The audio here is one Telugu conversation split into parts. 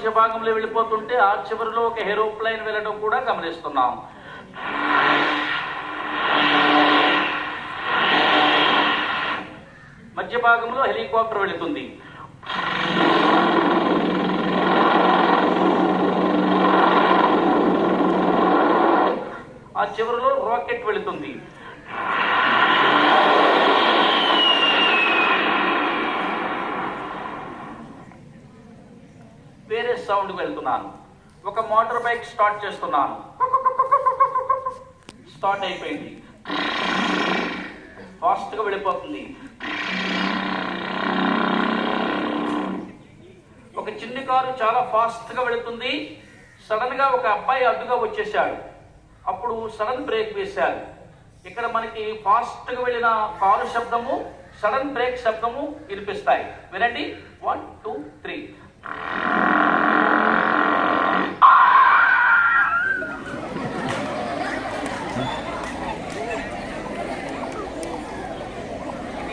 మధ్య భాగంలో వెళ్ళిపోతుంటే ఆ చివరిలో ఒక ఏరోప్లేన్ వెళ్ళడం కూడా గమనిస్తున్నాం. మధ్య భాగంలో హెలికాప్టర్ వెళుతుంది. ఆ చివరిలో రాకెట్ వెళుతుంది. వేరే సౌండ్ వెళ్తున్నాను. ఒక మోటార్ బైక్ స్టార్ట్ చేస్తున్నాను. స్టార్ట్ అయిపోయింది. ఫాస్ట్గా వెళ్ళిపోతుంది. ఒక చిన్న కారు చాలా ఫాస్ట్గా వెళుతుంది. సడన్గా ఒక అబ్బాయి అడ్డుగా వచ్చేసాడు. అప్పుడు సడన్ బ్రేక్ వేశారు. ఇక్కడ మనకి ఫాస్ట్గా వెళ్ళిన కారు శబ్దము, సడన్ బ్రేక్ శబ్దము వినిపిస్తాయి. వినండి. 1 2 3.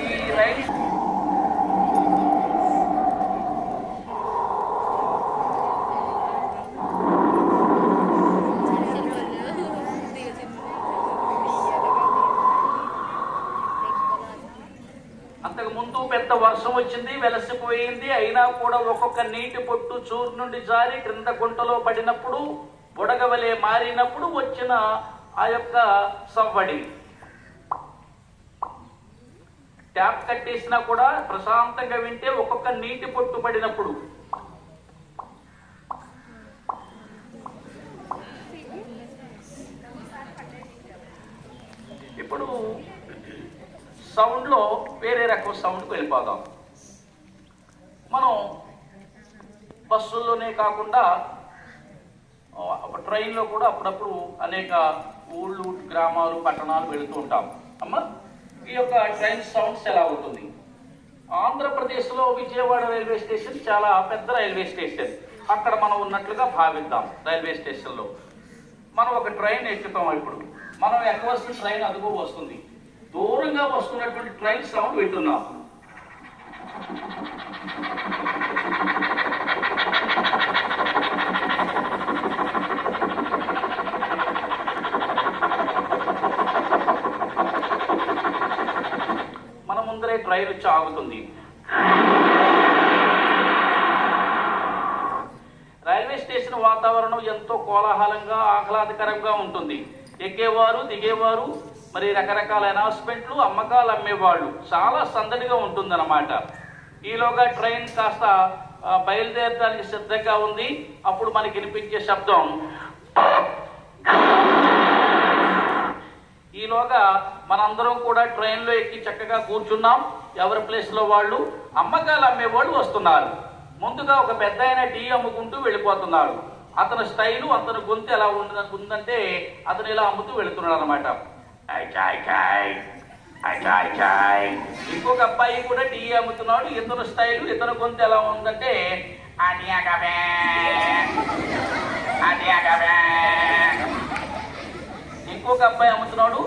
ఈ రైలు అంతకు ముందు పెద్ద వర్షం వచ్చింది, వెలసిపోయింది. అయినా కూడా ఒక్కొక్క నీటి పొట్టు చూరు నుండి జారి క్రింద గుంటలో పడినప్పుడు, బుడగవలే మారినప్పుడు వచ్చిన ఆ యొక్క సవ్వడి. ట్యాప్ కట్టేసినా కూడా ప్రశాంతంగా వింటే ఒక్కొక్క నీటి పొట్టు పడినప్పుడు. ఇప్పుడు సౌండ్లో వేరే రకం సౌండ్కి వెళ్ళిపోదాం. మనం బస్సుల్లోనే కాకుండా ట్రైన్లో కూడా అప్పుడప్పుడు అనేక ఊళ్ళు, గ్రామాలు, పట్టణాలు వెళుతూ ఉంటాం. అమ్మ, ఈ యొక్క ట్రైన్ సౌండ్స్ ఎలా ఉంటుంది? ఆంధ్రప్రదేశ్లో విజయవాడ రైల్వే స్టేషన్ చాలా పెద్ద రైల్వే స్టేషన్. అక్కడ మనం ఉన్నట్లుగా భావిద్దాం. రైల్వే స్టేషన్లో మనం ఒక ట్రైన్ ఎక్కుతాం. ఇప్పుడు మనం ఎక్కవలసిన ట్రైన్ అదుగో వస్తుంది. దూరంగా వస్తున్నటువంటి ట్రైన్ సౌండ్ వింటున్నాం. మన ముందరే ట్రైన్ వచ్చి ఆగుతుంది. రైల్వే స్టేషన్ వాతావరణం ఎంతో కోలాహలంగా, ఆహ్లాదకరంగా ఉంటుంది. ఎక్కేవారు, దిగేవారు, మరి రకరకాల అనౌన్స్మెంట్లు, అమ్మకాలు అమ్మేవాళ్ళు, చాలా సందడిగా ఉంటుందన్నమాట. ఈలోగా ట్రైన్ కాస్త బయలుదేరడానికి సిద్ధంగా ఉంది. అప్పుడు మనకి వినిపించే శబ్దం. ఈలోగా మనందరం కూడా ట్రైన్లో ఎక్కి చక్కగా కూర్చున్నాం. ఎవరి ప్లేస్లో వాళ్ళు. అమ్మకాలు అమ్మేవాళ్ళు వస్తున్నారు. ముందుగా ఒక పెద్ద ఆయన టీ అమ్ముకుంటూ వెళ్ళిపోతున్నాడు. అతని స్టైలు, అతని గొంతు ఎలా ఉందంటే అతను ఇలా అమ్ముతూ వెళుతున్నాడు అనమాట. ఇంకొక అబ్బాయి కూడా టీ అమ్ముతున్నాడు. ఇతను స్టైలు, ఇతను గొంతు ఎలా ఉందంటే ఇంకొక అబ్బాయి అమ్ముతున్నాడు.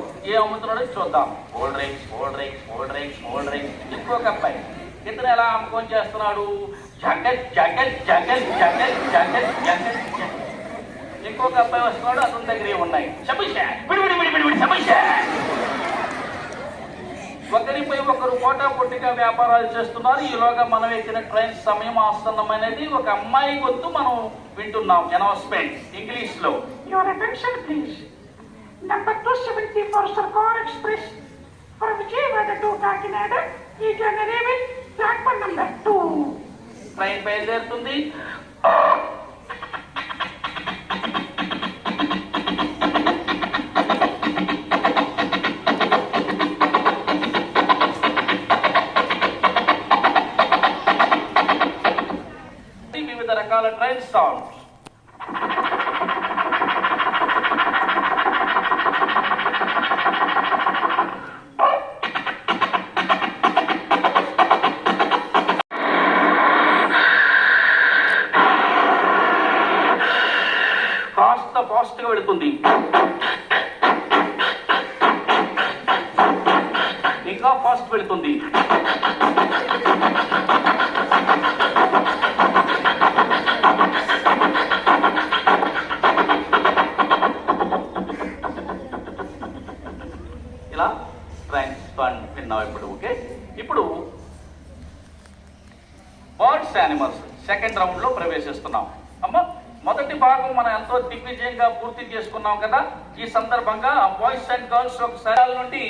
అమ్ముతున్నాడు చూద్దాం. Cold drinks, cold drinks, cold drinks, cold drinks. ఇంకొక అబ్బాయి ఇతను ఎలా అమ్ముకొని చేస్తున్నాడు? Juggle juggle juggle juggle juggle juggle. ఇంకొక అబ్బాయి వస్తున్నాడు. అతని దగ్గర ఉన్నాయి సమస్య. ఒకరిపై ఒకరు పోటా పొట్టిగా వ్యాపారాలు చేస్తున్నారు. ఈలోగా మనం ఎక్కిన ట్రైన్ సమయం ఆసన్నమైనది. ఒక అమ్మాయి గొంతు మనం వింటున్నాం. అనౌన్స్మెంట్ ఇంగ్లీష్లో. Your attention please. Number 274 Sarkar Express for Vijayawada to Kakinada is on arrival platform number 2. Train బయలుదేరుతుంది. వివిధ రకాల ట్రైన్ సౌండ్స్. ఫాస్ట్గా వెళుతుంది. ఇంకా ఫాస్ట్ వెళుతుంది. ఇలా ట్రైన్స్ ఫండ్ విన్నాం ఇప్పుడు. ఓకే, ఇప్పుడు బర్డ్స్ యానిమల్స్ సెకండ్ రౌండ్ లో ప్రవేశిస్తున్నాం. అమ్మ మొదటి భాగం మనం ఎంతో దిగ్విజయంగా పూర్తి చేసుకున్నాం కదా. ఈ సందర్భంగా బాయ్స్ అండ్ గర్ల్స్ ఒకసారి నుండి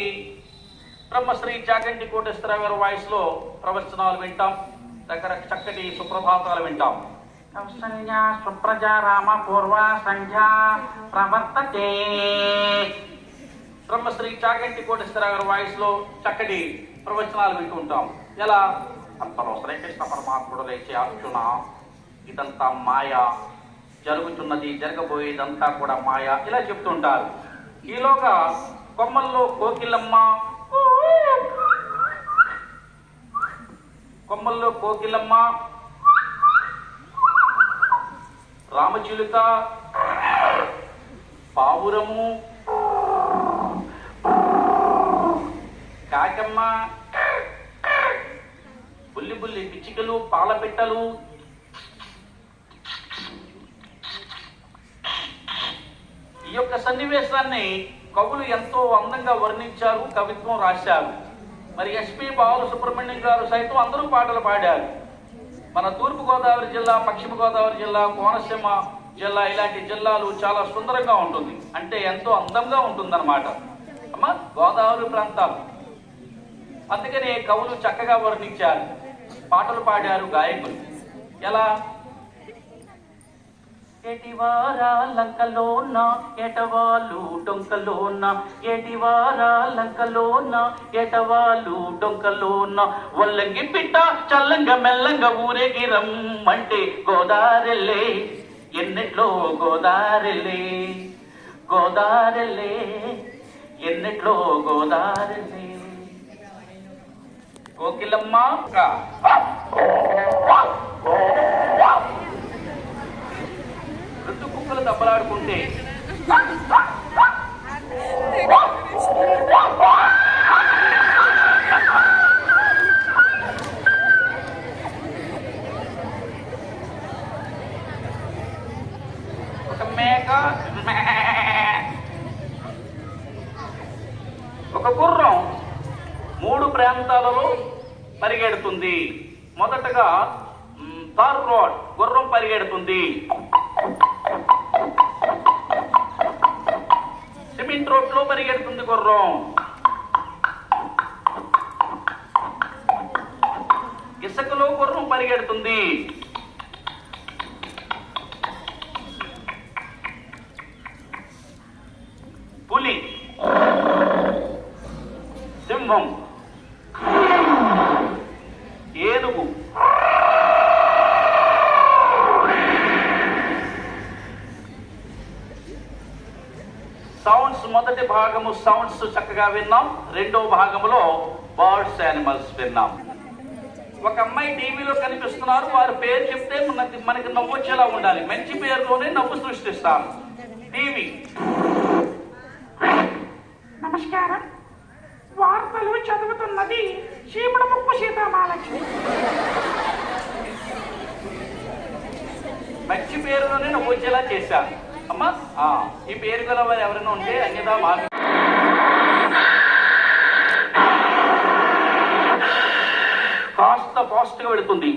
బ్రహ్మశ్రీ చాగంటి కోటేశ్వరరావు గారి వాయిస్ లో ప్రవచనాలు వింటాం, దగ్గర చక్కటి సుప్రభాతాలు వింటాం. కౌసల్యా సుప్రజా రామ పూర్వ సంధ్యా ప్రవర్తతే. బ్రహ్మశ్రీ చాగంటి కోటేశ్వరరావు గారి వాయిస్ లో చక్కటి ప్రవచనాలు వింటూ ఉంటాం. ఎలా అంతలో శ్రీకృష్ణ పరమాత్ముడు లేచే అర్జున, ఇదంతా మాయ, జరుగుతున్నది జరగబోయేదంతా కూడా మాయ, ఇలా చెప్తుంటారు. ఈలోగా కొమ్మల్లో కోకిలమ్మ, కొమ్మల్లో కోకిలమ్మ, రామచిలుక, పావురము, కాకమ్మ, బుల్లి బుల్లి పిచ్చికలు, పాలపిట్టలు, ఈ యొక్క సన్నివేశాన్ని కవులు ఎంతో అందంగా వర్ణించారు, కవిత్వం రాశారు. మరి ఎస్పి బాలసుబ్రహ్మణ్యం గారు సైతం అందరూ పాటలు పాడారు. మన తూర్పుగోదావరి జిల్లా, పశ్చిమ గోదావరి జిల్లా, కోనసీమ జిల్లా ఇలాంటి జిల్లాలు చాలా సుందరంగా ఉంటుంది, అంటే ఎంతో అందంగా ఉంటుందన్నమాట అమ్మ గోదావరి ప్రాంతాలు. అందుకనే కవులు చక్కగా వర్ణించారు, పాటలు పాడారు గాయకులు. ఎలా ఏటివారా లంకలోన ఎటవాళ్ళు డొంకలోన, ఏటివారా లంకలోన ఎటవాళ్ళు డొంకలోన, ఒల్లంగి పిట్ట చల్లంగా మెల్లంగా ఊరేగి రమ్మంటే గోదారెల్లే, ఎన్నెట్లో గోదారెల్లే, గోదారెల్లే, ఎన్నెట్లో గోదారెల్లే. కోకిలమ్మ వృద్ధు కుక్కలు దెబ్బలాడుకుంటే ఒక మేక, ఒక గుర్రం 3 ప్రాంతాలలో పరిగెడుతుంది. మొదటగా తార్ రోడ్ గుర్రం పరిగెడుతుంది, సిమెంట్ రోడ్ లో పరిగెడుతుంది గుర్రం, ఇసుకలో గుర్రం పరిగెడుతుంది, పులి, సింహం, ఏనుగు, సౌండ్స్. మొదటి భాగము సౌండ్స్ చక్కగా విన్నాం, రెండో భాగంలో బర్డ్స్ యానిమల్స్ విన్నాం. ఒక అమ్మాయి టీవీలో కనిపిస్తున్నారు, వారి పేరు చెప్తే మనకి నవ్వు వచ్చేలా ఉండాలి, మంచి పేరులోనే నవ్వు సృష్టిస్తాను. టీవీ. నమస్కారం, వార్తలు చదువుతున్నది చీపుడ ముక్కు సీతామహాలక్ష్మి. మంచి పేరులోనే నవ్వు వచ్చేలా చేశాను అమ్మా. ఈ పేరు గల వారు ఎవరైనా ఉంటే అన్యదా మార్గం. కాస్త ఫాస్ట్ గా వెళుతుంది,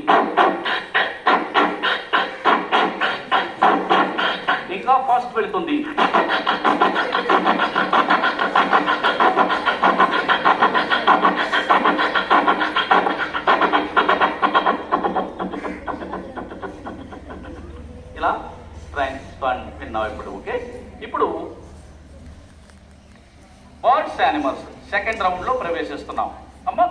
ఇంకా ఫాస్ట్ వెళుతుంది. ఇలా ట్రైన్స్ ఫండ్ విన్నాం ఇప్పుడు. ఓకే, ఇప్పుడు బర్డ్స్ యానిమల్స్ సెకండ్ రౌండ్ లో ప్రవేశిస్తున్నాం. అమ్మ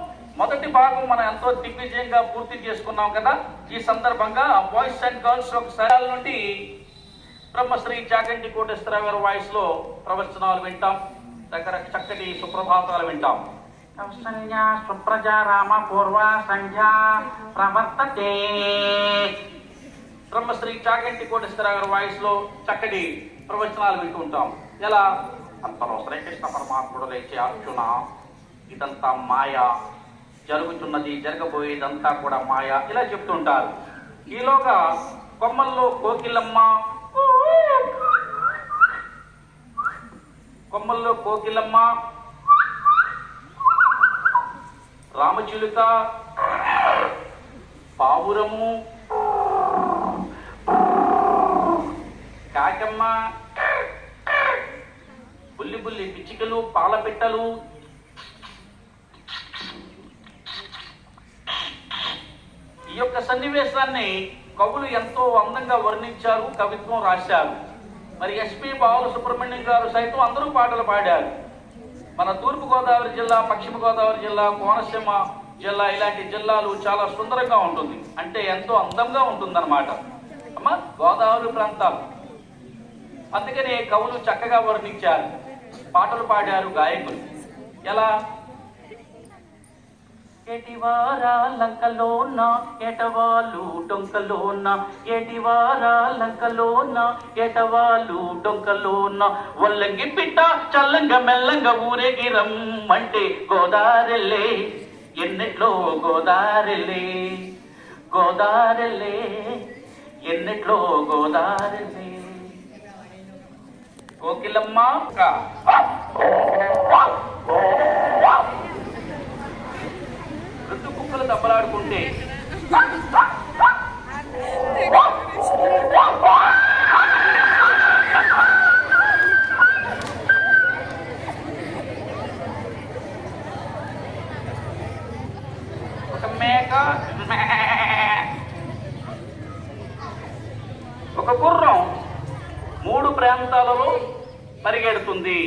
మొదటి భాగం మనం ఎంతో దిగ్విజయంగా పూర్తి చేసుకున్నాం కదా. ఈ సందర్భంగా బాయ్స్ అండ్ గర్ల్స్ ఒకసారి నుండి బ్రహ్మశ్రీ చాగంటి కోటేశ్వరరావు గారి వాయిస్ లో ప్రవచనాలు వింటాం, దగ్గర చక్కటి సుప్రభాతాలు వింటాం. కౌసల్యా సుప్రజా రామ పూర్వ సంధ్యా ప్రవర్తతే. బ్రహ్మశ్రీ చాగంటి కోటేశ్వరరావు గారి వాయిస్ లో చక్కటి ప్రవచనాలు వింటూ ఉంటాం. ఎలా అంతలో శ్రీకృష్ణ పరమాత్ముడు లేచే అర్జున, ఇదంతా మాయ, జరుగుతున్నది జరగబోయేదంతా కూడా మాయ, ఇలా చెప్తుంటారు. ఈలోగా కొమ్మల్లో కోకిలమ్మ, కొమ్మల్లో కోకిలమ్మ, రామచిలుక, పావురము, కాకమ్మ, బుల్లి బుల్లి పిచ్చికలు, పాలపిట్టలు, ఈ యొక్క సన్నివేశాన్ని కవులు ఎంతో అందంగా వర్ణించారు, కవిత్వం రాశారు. మరి ఎస్పి బాలసుబ్రహ్మణ్యం గారు సైతం అందరూ పాటలు పాడారు. మన తూర్పుగోదావరి జిల్లా, పశ్చిమ గోదావరి జిల్లా, కోనసీమ జిల్లా ఇలాంటి జిల్లాలు చాలా సుందరంగా ఉంటుంది, అంటే ఎంతో అందంగా ఉంటుందన్నమాట అమ్మ గోదావరి ప్రాంతాలు. అందుకనే కవులు చక్కగా వర్ణించారు, పాటలు పాడారు గాయకులు. ఎలా? ఎటివారాలంకలోన ఎటవాలు డొంకలోన, ఎటివారాలంకలోన ఎటవాలు డొంకలోన, ఒల్లంగి పిట్ట చల్లంగా మెల్లంగా ఊరేగిరమ్మంటే గోదారెల్లే ఎన్నెట్లో గోదారెల్లే, గోదారెల్లే ఎన్నెట్లో గోదారెల్లే. కోకిలమ్మ రెండు కుక్కలు దెబ్బలాడుకుంటే ఒక మేక, ఒక గుర్రం 3 ప్రాంతాలలో పరిగెడుతుంది.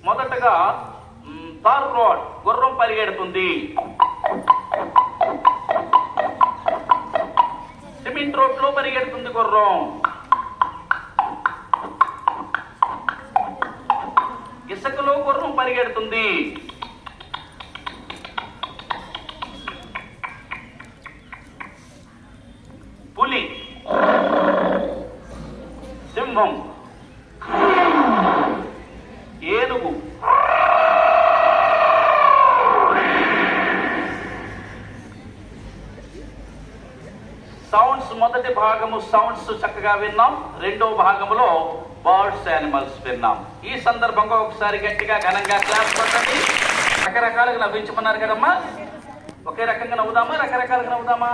మొదటగా తార్ రోడ్ గుర్రం పరిగెడుతుంది, సిమెంట్ రోడ్ లో పరిగెడుతుంది గుర్రం, ఇసుకలో గుర్రం పరిగెడుతుంది, పులి, సింహం, ఏనుగు, సౌండ్స్ మొదటి భాగము సౌండ్స్ చక్కగా విన్నాం, రెండో భాగములో బర్డ్స్ యానిమల్స్ విన్నాం. ఈ సందర్భంగా ఒకసారి గట్టిగా ఘనంగా క్లాస్ కొట్టండి. రకరకాలుగా నవ్వించమన్నారు కదమ్మా, ఒకే రకంగా నవ్వుదామా రకరకాలుగా నవ్వుదామా?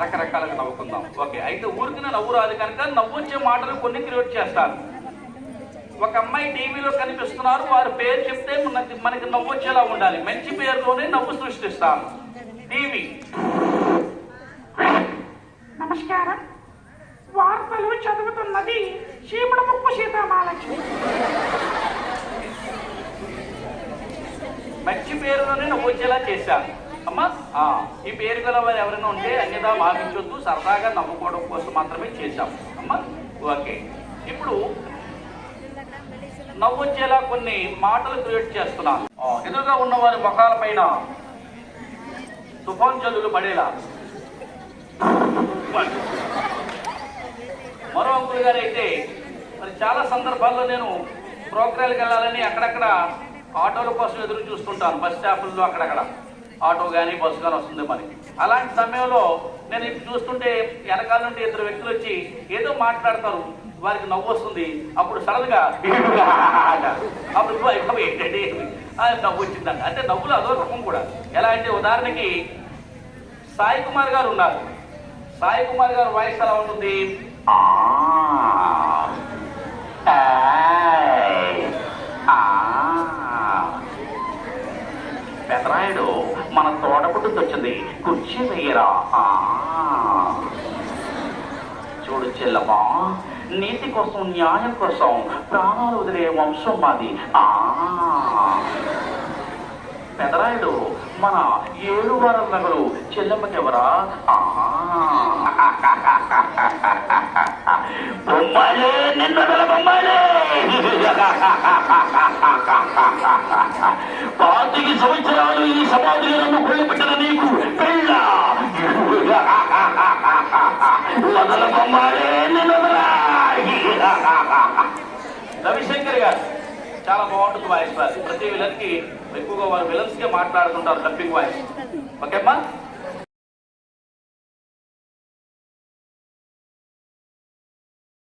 రకరకాలుగా నవ్వుకుందాం. ఓకే, అయితే ఊరికి నవ్వు రాదు కనుక నవ్వొచ్చే మాటలు కొన్ని క్రియేట్ చేస్తారు. ఒక అమ్మాయి టీవీలో కనిపిస్తున్నారు, వారి పేరు చెప్తే మనకి నవ్వొచ్చేలా ఉండాలి. మంచి పేరులోనే నవ్వు సృష్టిస్తాను. టీవీ. నమస్కారం, వార్తలు చదువుతున్నది చీపుడు ముక్కు సీతామహాలక్ష్మి. మంచి పేరులోనే నవ్వొచ్చేలా చేశాను అమ్మా. ఈ పేరు గల వారు ఎవరైనా ఉంటే అన్యదా భావించొద్దు, సరదాగా నవ్వుకోవడం కోసం మాత్రమే చేశాం అమ్మా. ఓకే, ఇప్పుడు నవ్వొచ్చేలా కొన్ని మాటలు క్రియేట్ చేస్తున్నాను. ఎదురుగా ఉన్న వారి ముఖాల పైన తుఫాన్ జల్లులు పడేలా. మరో అంకుల్ గారు అయితే మరి చాలా సందర్భాల్లో నేను ప్రోగ్రాంకి వెళ్ళాలని అక్కడక్కడ ఆటోల కోసం ఎదురు చూస్తుంటాను. బస్ స్టాపుల్లో అక్కడక్కడ ఆటో కానీ బస్సు కానీ వస్తుంది మనకి. అలాంటి సమయంలో నేను ఇది చూస్తుంటే వెనకాల నుండి 2 వ్యక్తులు వచ్చి ఏదో మాట్లాడతారు, వారికి నవ్వు వస్తుంది. అప్పుడు సడన్ గా అప్పుడు ఏంటంటే నవ్వు వచ్చిందంట. అంటే నవ్వులు అదో రకం కూడా. ఎలా అంటే ఉదాహరణకి సాయి కుమార్ గారు ఉన్నారు. సాయి కుమార్ గారు వాయిస్ ఎలా ఉంటుంది? పెదరాయుడు మన తోటపుట్టుకు వచ్చింది, కుర్చీ వేయరా. చూడు చెల్లమ్మా, నీతి కోసం న్యాయం కోసం ప్రాణాలు వదిలే వంశం మాది. పెదరాయుడు మన 7 వారాల నగలు చెల్లమ్మకెవరా? బొమ్మాలే, నిన్నదల బొమ్మాలే. 25 సంవత్సరాలు ఈ సమాధిలో నమ్ముకుని పెట్టిన నీకు పెళ్ళ వదల బొమ్మాలే, నిన్నదలా. రవిశంకర్ గారు చాలా బాగుంటుంది వాయిస్. ప్రతి విలన్ కి ఎక్కువగా వారు విలన్స్ గా మాట్లాడుతుంటారు డబ్బింగ్ వాయిస్. ఓకేమ్మా.